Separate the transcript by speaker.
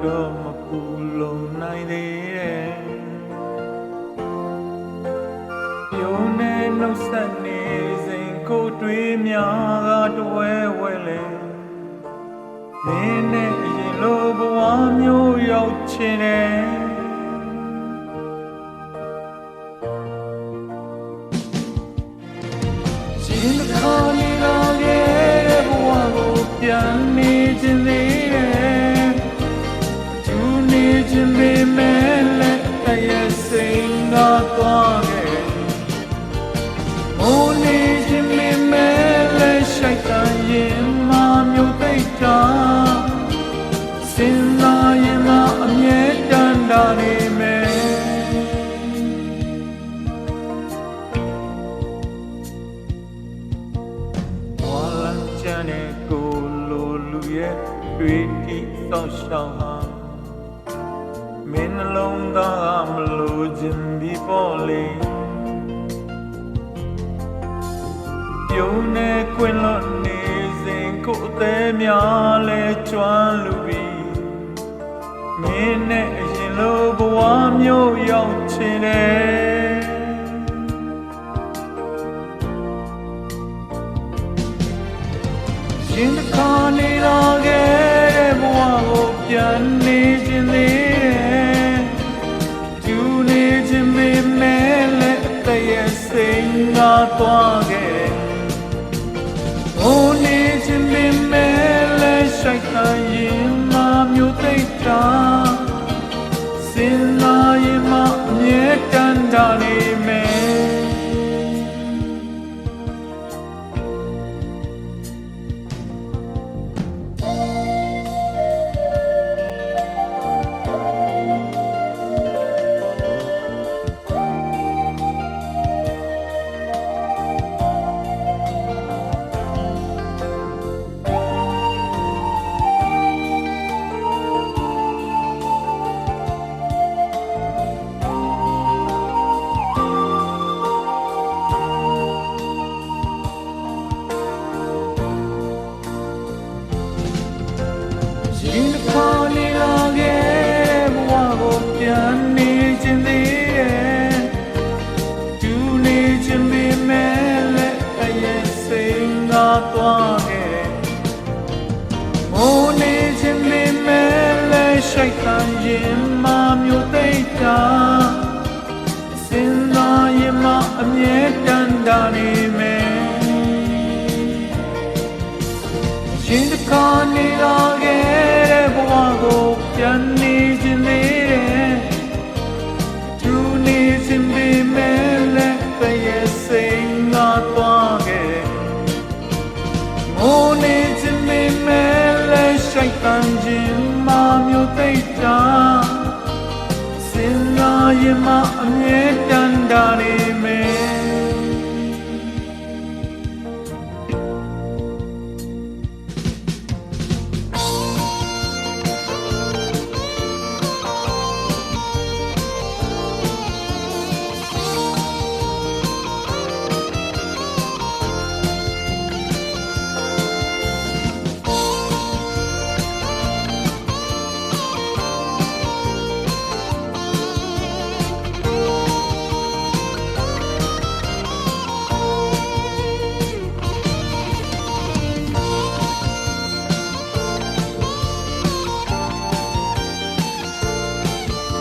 Speaker 1: တော့မပူလုံနိုင်သေးရဲ့ပြုံးနေနှုတ်ဆက်နေစဉ်ကိုတွေးများကတွဲဝဲလေမင်းနဲ့အရင်လိုဘဝမျိုးရောက်ချင်တယ်ရှင်တစ်ခါနေလာခဲ့တဲ့ဘဝကိုပြန်နေခြင်းသေးတယ်သူနေခြင်းပေမဲ့လည်းတရစိန်ကသွားခဲ့မိုးနေခြင်းပေမဲ့လည်းရှိုက်တန်ရင်မမျိုးသိတာစဉ်းစားရင်မအမြဲတမ်းတာနေမယ်ကျန်တဲ့ကိုလိုလူရဲ့တွေ့တိစောင့်ရှောက်ဟာမင်းနှလုံးသားမလို့ခြင်းဒီပေါ်လေပြုံးနေခွင်လို့နေစဉ်ကိုအသေးများလဲကျွမ်းလူပြီးမင်းနဲ့အရင်လိုဘဝမျိုးရောက်ချင်တယ်ရှင်တစ်ခါနေလာခဲ့တဲ့ဘဝကိုပြန်နေခြင်းသေးတယ်သူနေခြင်းပေမဲ့လည်းအသက်ရဲ့စိန်ကသွားခဲ့ဟိုနေခြင်းပေမဲ့လည်းရှိုက်တာရင်မမျိုးသိတာစဉ်းစားရင်မအမြဲတမ်းတာနေမယ်ရှင်တစ်ခါနေလာခဲ့ဘဝကိုပြန်နေခြင်းသေးတယ်သူနေခြင်းပေမဲ့လည်းအရဲ့စိန်ကသွားခဲ့မိုးနေခြင်းပေမဲ့လည်းရှိုက်တန်ရင်မမျိုးသိတာစဉ်းစားရင်မအမြဲတမ်းတာနေမယ်ရှင်တစ်ခါနေလာခဲ့ဘဝကိုပြန်နေခြင်းသေးတယ်သူနေခြင်းပေမဲ့လည်းတရစိန်ကသွားခဲ့မိုးနေခြင်းပေမဲ့လည်းရှိုက်တန်ခြင်းမမျိုးသိတာစဉ်းစားရင်မအမြဲတမ်းတာနေ